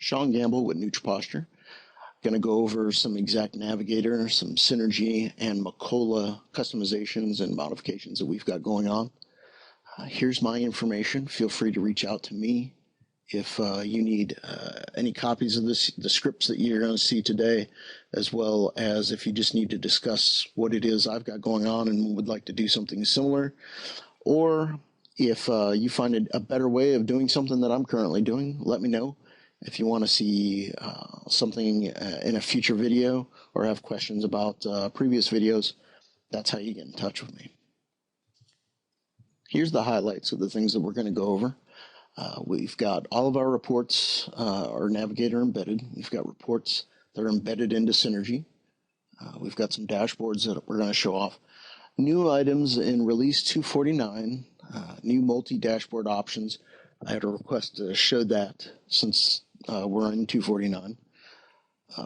Sean Gamble with Neutral Posture. Going to go over some Exact Navigator, some Synergy, and Macola customizations and modifications that we've got going on. Here's my information. Feel free to reach out to me if you need any copies of the scripts that you're going to see today, as well as if you just need to discuss what it is I've got going on and would like to do something similar, or if you find a better way of doing something that I'm currently doing, let me know. If you want to see something in a future video or have questions about previous videos, that's how you get in touch with me. Here's the highlights of the things that we're going to go over. We've got all of our reports are Navigator embedded. We've got reports that are embedded into Synergy. We've got some dashboards that we're going to show off. New items in Release 249, new multi-dashboard options. I had a request to show that since we're in 249.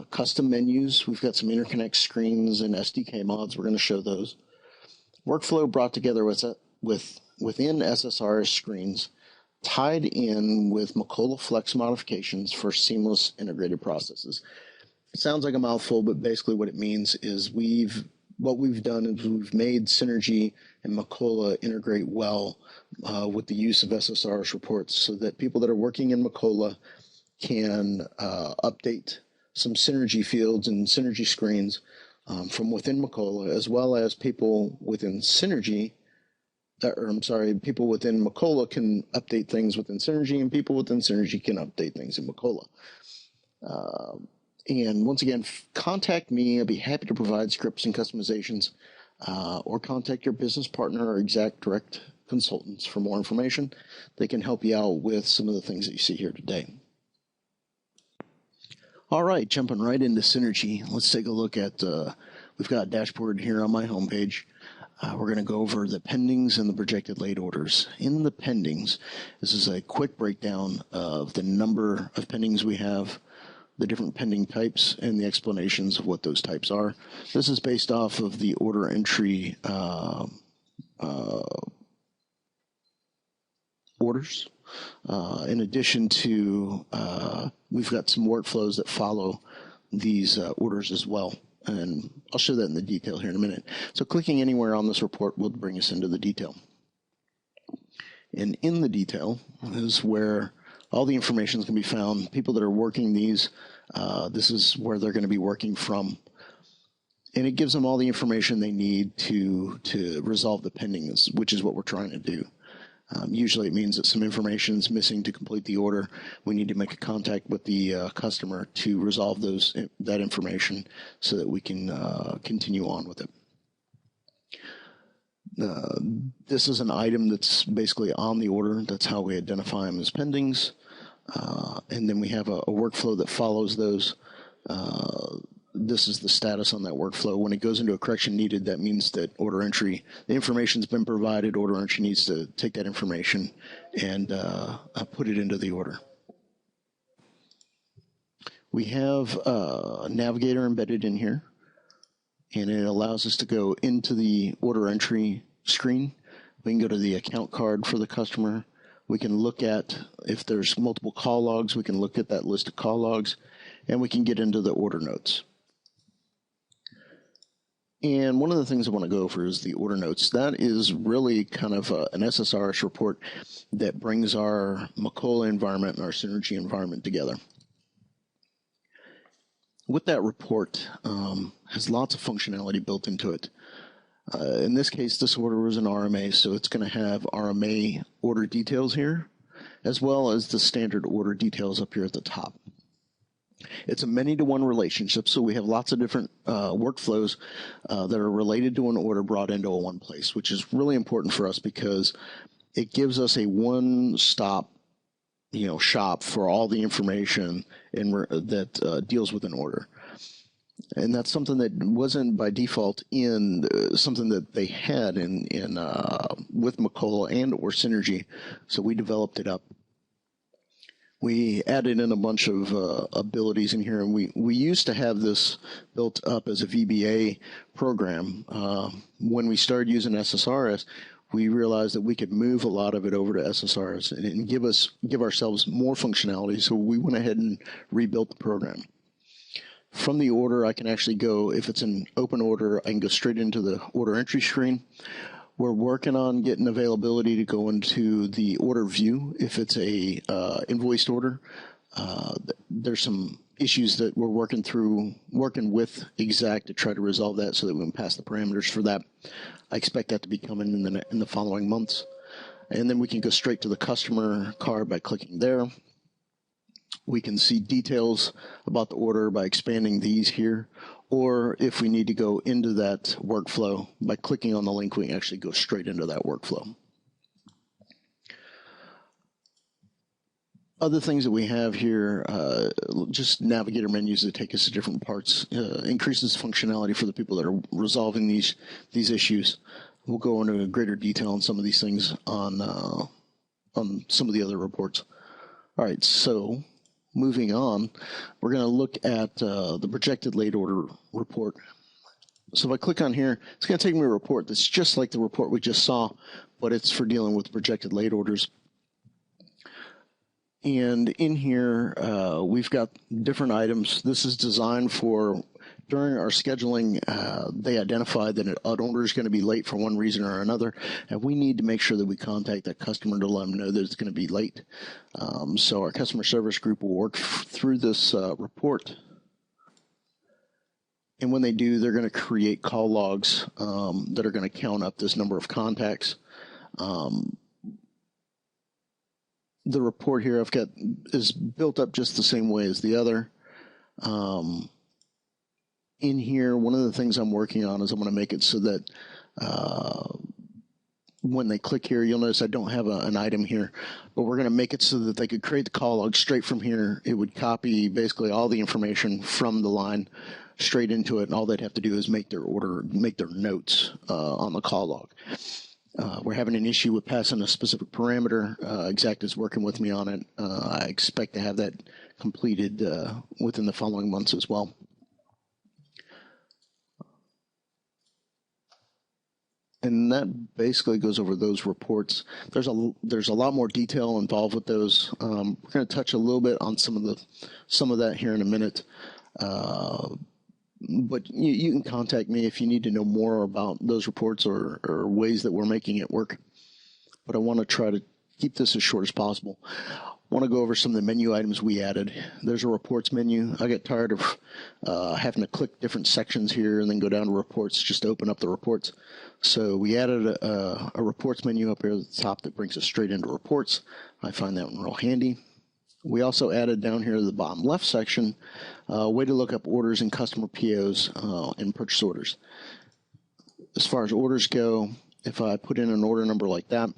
Custom menus. We've got some interconnect screens and SDK mods. We're going to show those. Workflow brought together within SSRS screens, tied in with Macola Flex modifications for seamless integrated processes. It sounds like a mouthful, but basically what it means is what we've done is we've made Synergy and Macola integrate well with the use of SSRS reports, so that people that are working in Macola can update some Synergy fields and Synergy screens from within Macola, as well as people within Synergy. People within Macola can update things within Synergy, and people within Synergy can update things in Macola. And once again, contact me. I'll be happy to provide scripts and customizations, or contact your business partner or Exact Direct consultants for more information. They can help you out with some of the things that you see here today. All right, jumping right into Synergy. Let's take a look at, we've got a dashboard here on my homepage. We're going to go over the pendings and the projected late orders. In the pendings, this is a quick breakdown of the number of pendings we have, the different pending types, and the explanations of what those types are. This is based off of the order entry orders. In addition to, we've got some workflows that follow these orders as well. And I'll show that in the detail here in a minute. So clicking anywhere on this report will bring us into the detail. And in the detail is where all the information can be found. People that are working these, this is where they're going to be working from. And it gives them all the information they need to resolve the pendings, which is what we're trying to do. Usually it means that some information is missing to complete the order. We need to make a contact with the customer to resolve that information so that we can continue on with it. This is an item that's basically on the order. That's how we identify them as pendings. And then we have a workflow that follows those. This is the status on that workflow. When it goes into a correction needed, that means that order entry, the information's been provided, order entry needs to take that information and put it into the order. We have a Navigator embedded in here, and it allows us to go into the order entry screen. We can go to the account card for the customer. We can look at, if there's multiple call logs, we can look at that list of call logs, and we can get into the order notes. And one of the things I want to go over is the order notes. That is really kind of an SSRS report that brings our Macola environment and our Synergy environment together. With that report, has lots of functionality built into it. In this case, this order was an RMA, so it's going to have RMA order details here, as well as the standard order details up here at the top. It's a many-to-one relationship, so we have lots of different workflows that are related to an order brought into one place, which is really important for us because it gives us a one-stop, shop for all the information that deals with an order. And that's something that wasn't by default in something that they had with Macola and or Synergy, so we developed it up. We added in a bunch of abilities in here, and we used to have this built up as a VBA program. When we started using SSRS, we realized that we could move a lot of it over to SSRs and give ourselves more functionality. So we went ahead and rebuilt the program. From the order, I can actually go, if it's an open order, I can go straight into the order entry screen. We're working on getting availability to go into the order view if it's a invoiced order. There's some issues that we're working with Exact to try to resolve that so that we can pass the parameters for that. I expect that to be coming in the following months. And then we can go straight to the customer card by clicking there. We can see details about the order by expanding these here, or if we need to go into that workflow, by clicking on the link, we can actually go straight into that workflow. Other things that we have here, just navigator menus that take us to different parts, increases functionality for the people that are resolving these issues. We'll go into greater detail on some of these things on some of the other reports. All right, so moving on, we're going to look at the projected late order report. So if I click on here, it's going to take me a report that's just like the report we just saw, but it's for dealing with projected late orders. And in here, we've got different items. This is designed for, during our scheduling, they identify that an order is going to be late for one reason or another, and we need to make sure that we contact that customer to let them know that it's going to be late. So our customer service group will work through this report. And when they do, they're going to create call logs that are going to count up this number of contacts. The report here I've got is built up just the same way as the other. In here, one of the things I'm working on is I'm going to make it so that when they click here, you'll notice I don't have an item here, but we're going to make it so that they could create the call log straight from here. It would copy basically all the information from the line straight into it, and all they'd have to do is make their notes on the call log. We're having an issue with passing a specific parameter. Exact is working with me on it. I expect to have that completed within the following months as well. And that basically goes over those reports. There's a lot more detail involved with those. We're going to touch a little bit on some of that here in a minute. But you can contact me if you need to know more about those reports or ways that we're making it work. But I want to try to keep this as short as possible. I want to go over some of the menu items we added. There's a reports menu. I get tired of having to click different sections here and then go down to reports just to open up the reports. So we added a reports menu up here at the top that brings us straight into reports. I find that one real handy. We also added down here to the bottom left section a way to look up orders and customer POs and purchase orders. As far as orders go, if I put in an order number like that,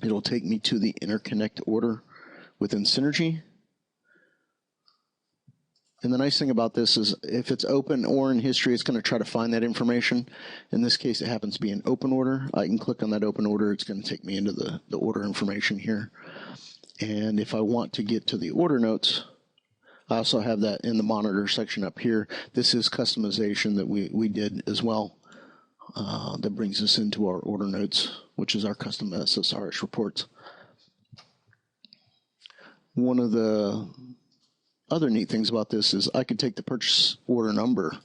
it'll take me to the interconnect order within Synergy. And the nice thing about this is if it's open or in history, it's going to try to find that information. In this case, it happens to be an open order. I can click on that open order. It's going to take me into the order information here. And if I want to get to the order notes, I also have that in the monitor section up here. This is customization that we did as well. That brings us into our order notes, which is our custom SSRS reports. One of the other neat things about this is I could take the purchase order number,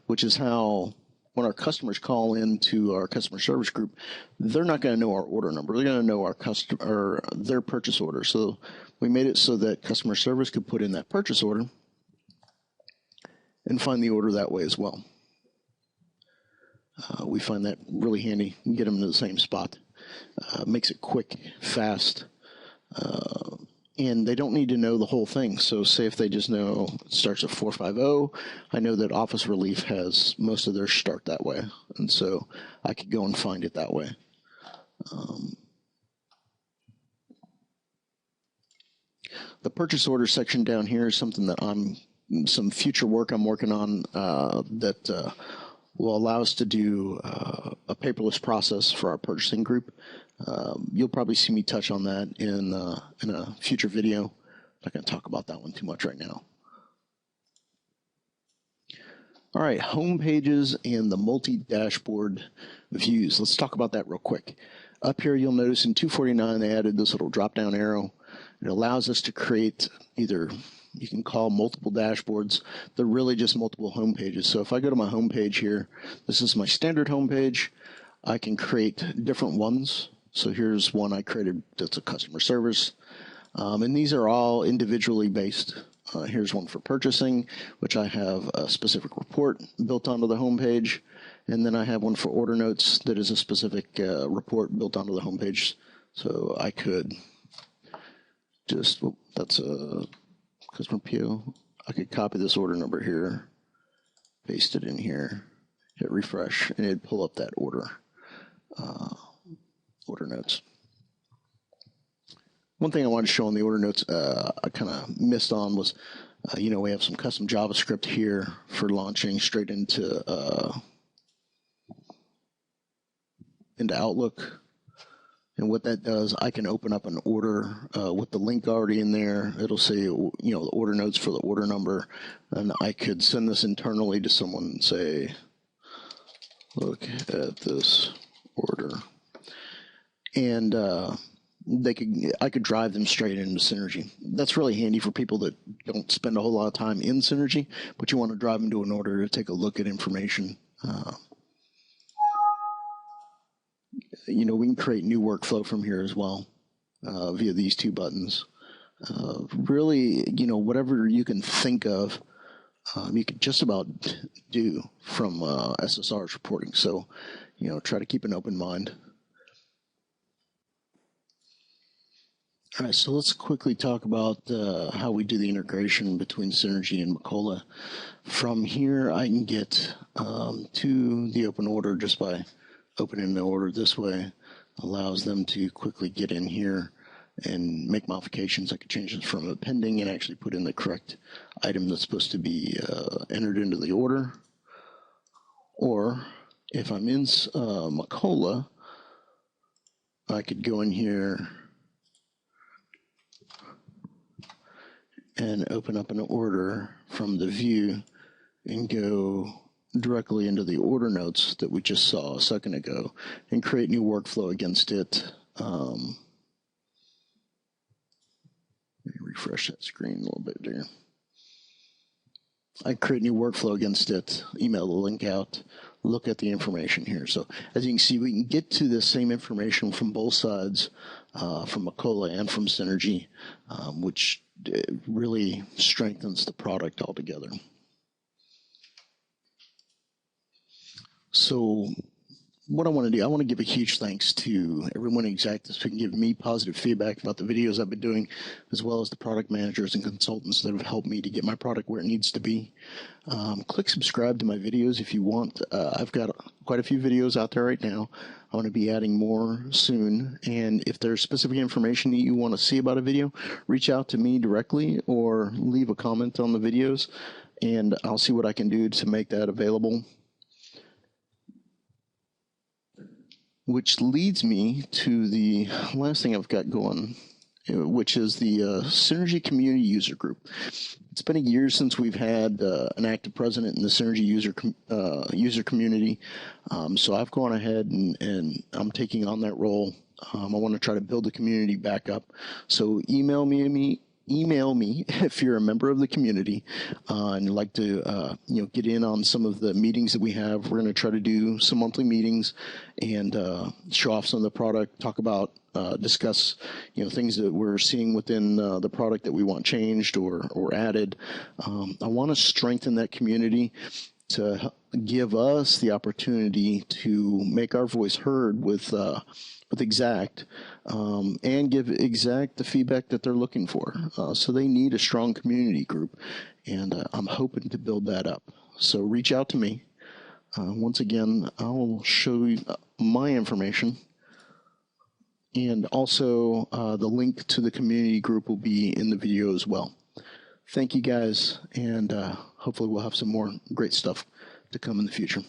which is how when our customers call into our customer service group, they're not going to know our order number. They're going to know our their purchase order. So we made it so that customer service could put in that purchase order and find the order that way as well. We find that really handy. You get them to the same spot. Makes it quick, fast, and they don't need to know the whole thing. So say if they just know it starts at 450, I know that Office Relief has most of their start that way. And so I could go and find it that way. The purchase order section down here is something that some future work I'm working on that will allow us to do a paperless process for our purchasing group. You'll probably see me touch on that in a future video. I'm not going to talk about that one too much right now. All right, home pages and the multi-dashboard views. Let's talk about that real quick. Up here, you'll notice in 249, they added this little drop-down arrow. It allows us to create either, you can call multiple dashboards. They're really just multiple home pages. So if I go to my home page here, this is my standard home page. I can create different ones. So here's one I created that's a customer service. And these are all individually based. Here's one for purchasing, which I have a specific report built onto the home page. And then I have one for order notes that is a specific report built onto the home page. So I could just, that's a customer PO. I could copy this order number here, paste it in here, hit refresh, and it'd pull up that order notes. One thing I wanted to show on the order notes I kind of missed on was, we have some custom JavaScript here for launching straight into Outlook. And what that does, I can open up an order with the link already in there. It'll say, the order notes for the order number. And I could send this internally to someone and say, look at this order. And I could drive them straight into Synergy. That's really handy for people that don't spend a whole lot of time in Synergy, but you want to drive them to an order to take a look at information. We can create new workflow from here as well via these two buttons. Really, whatever you can think of, you can just about do from SSR's reporting. So, try to keep an open mind. All right, so let's quickly talk about how we do the integration between Synergy and Macola. From here, I can get to the open order just by opening the order this way. Allows them to quickly get in here and make modifications. I could change this from a pending and actually put in the correct item that's supposed to be entered into the order. Or if I'm in Macola, I could go in here and open up an order from the view and go directly into the order notes that we just saw a second ago and create new workflow against it. Let me refresh that screen a little bit there. I create new workflow against it, email the link out, look at the information here. So as you can see, we can get to the same information from both sides, from Macola and from Synergy, which really strengthens the product altogether. So what I want to do, I want to give a huge thanks to everyone at Exact that's been giving me positive feedback about the videos I've been doing, as well as the product managers and consultants that have helped me to get my product where it needs to be. Click subscribe to my videos if you want. I've got quite a few videos out there right now. I want to be adding more soon. And if there's specific information that you want to see about a video, reach out to me directly or leave a comment on the videos, and I'll see what I can do to make that available. Which leads me to the last thing I've got going, which is the Synergy Community User Group. It's been a year since we've had an active president in the Synergy user community, so I've gone ahead and I'm taking on that role. I want to try to build the community back up. So email me if you're a member of the community and like to get in on some of the meetings that we have. We're going to try to do some monthly meetings and show off some of the product, talk about discuss things that we're seeing within the product that we want changed or added. I want to strengthen that community to give us the opportunity to make our voice heard with Exact, and give Exact the feedback that they're looking for. So they need a strong community group, and I'm hoping to build that up. So reach out to me. Once again, I'll show you my information, and also the link to the community group will be in the video as well. Thank you guys, and hopefully we'll have some more great stuff to come in the future.